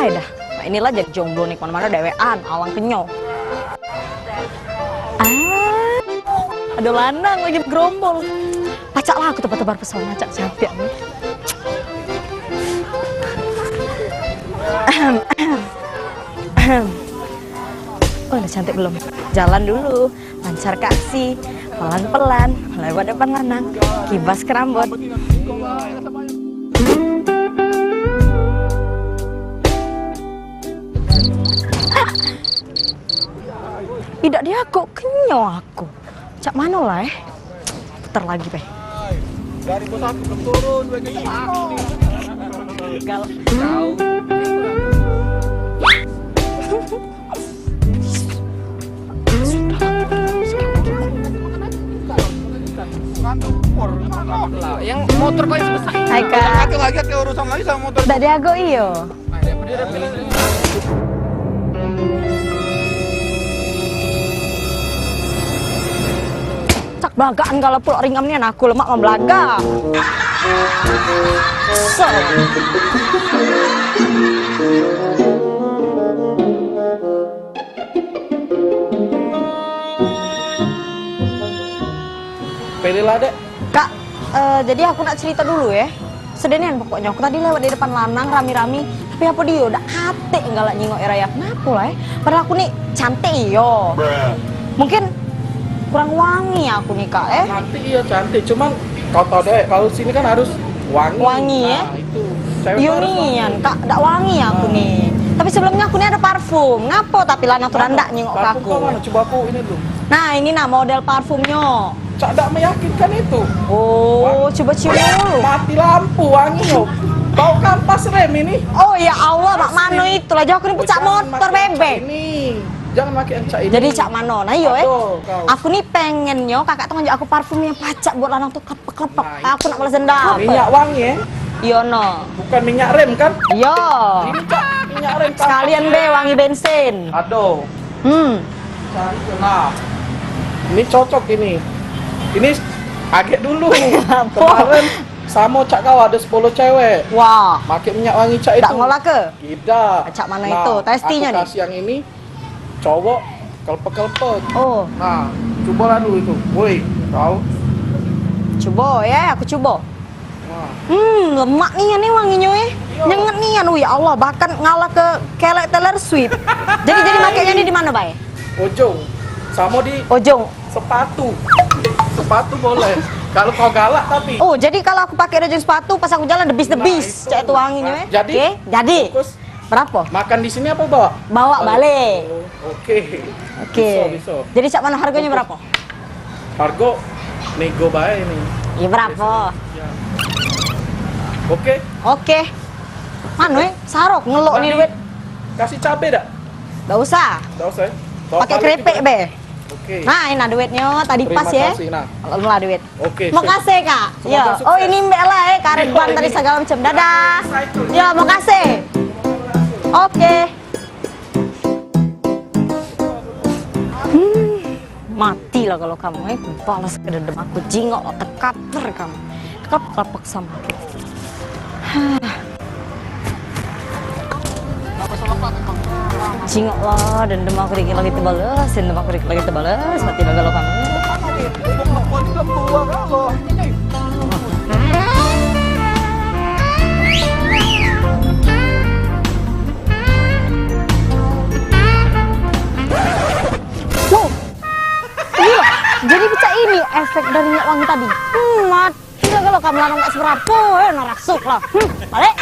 Ah dah, nah, inilah jadi jomblo nih kemana-mana dewean, alang kenyo. Ada lanang lagi gerombol. Pacak lah aku tebar-tebar pesona, cak cantik nih. Oh, udah cantik belum? Jalan dulu, lancar kasih, pelan-pelan, lewat depan lanang, kibas kerambut. Tidak dia kok kenyo aku. Cak mana lah putar lagi pe. Dari bos aku belum turun, gue kayak Gagal. yang motor kau selesai. Hai kak. Lagi ke urusan lagi sama motor. Tidak dia go iyo. Cak belagaan kalau pulau ringamnya aku lemak membelaga. So. Pilih lah dek. Kak, jadi aku nak cerita dulu ya. Sedenian pokoknya aku tadi lewat di depan lanang rami-rami, tapi apa dia udah hati enggak lah nyingok raya. Kenapa lah ya? Padahal aku nih cantik yo. Mungkin kurang wangi aku nih kak Cantik iya cantik, cuman kau tau deh kalau sini kan harus wangi. Wangi ya? Nah, itu. Cewek Iya harus wangi. nih, kak, ndak wangi aku nih. Tapi sebelumnya aku nih ada parfum. Ngapo tapi lanang tuh ndak nyingok ke Parfum aku. kau mana? Coba aku ini dulu. Nah ini nah model parfumnya. Cak tak meyakinkan itu. Oh, coba cium dulu. Mati lampu wangi loh. Bau kampas rem ini. Oh ya Allah, Mak Mano itu lah. Aku nih pecah motor bebek. Ini. Jangan pakai yang cak ini. Jadi Cak Mano, nah iyo Aduh, kau. aku nih pengennya kakak tuh ngajak aku parfum yang pacak buat lanang tuh klepek-klepek. Nah, Aku nak balas dendam. Minyak wangi ya. Iya no. Bukan minyak rem kan? Iya. Ini cak minyak rem. Cak. Sekalian be wangi bensin. Aduh. Cantik lah. Ini cocok ini. Ini agak dulu. Kemarin sama cak kau ada 10 cewek. Wah. Pakai minyak wangi cak itu. Tak ngolah ke? Tidak. Cak mana itu? Testinya aku nih. kasih yang ini cowok kelpek-kelpek. Oh. Nah, coba dulu itu. Woi, kau. Coba ya, aku coba. Nah, Lemak nih wanginya nyenget nih ya Allah, bahkan ngalah ke kelek Taylor Swift. jadi makanya ini di mana, Bay? ujung. Sama di Ojong. sepatu. Sepatu boleh. Kalau kau galak tapi. Oh, jadi kalau aku pakai ojong sepatu pas aku jalan debis-debis, cek itu wanginya ya. Jadi? Oke, jadi. Fokus. Berapa? Makan di sini apa bawa? Bawa balik. Oke. Oke. Bisa. Jadi cak mana harganya berapa? Harga nego bae ini. Iya berapa? Ya. Oke. Oke. Manu sarok ngelok nih duit. Kasih cabe dak? Gak usah. Enggak usah. Ya? Bawa Pakai balik keripik juga. be. Oke. Nah, ini duitnya tadi Terima pas ya. kasih, nah. Lah duit. Oke. Mau kasih kak? Semoga Ya. sukses. Oh ini mbak lah ya, karet Iya, ban tadi ini. segala macam. Dadah. Ya mau kasih. Oke. Mati lah kalau kamu balas ke dendam aku jingok tekater kamu. Kelep sama aku. Jingok lah dendam aku dikit lagi tebalas, dendam aku dikit lagi tebalas, mati lah kalau kamu. Wow, gila. Jadi pecah ini efek dari minyak wangi tadi. Mati lah kalau kamu lanang gak seberapa, narasuk lah. Balik.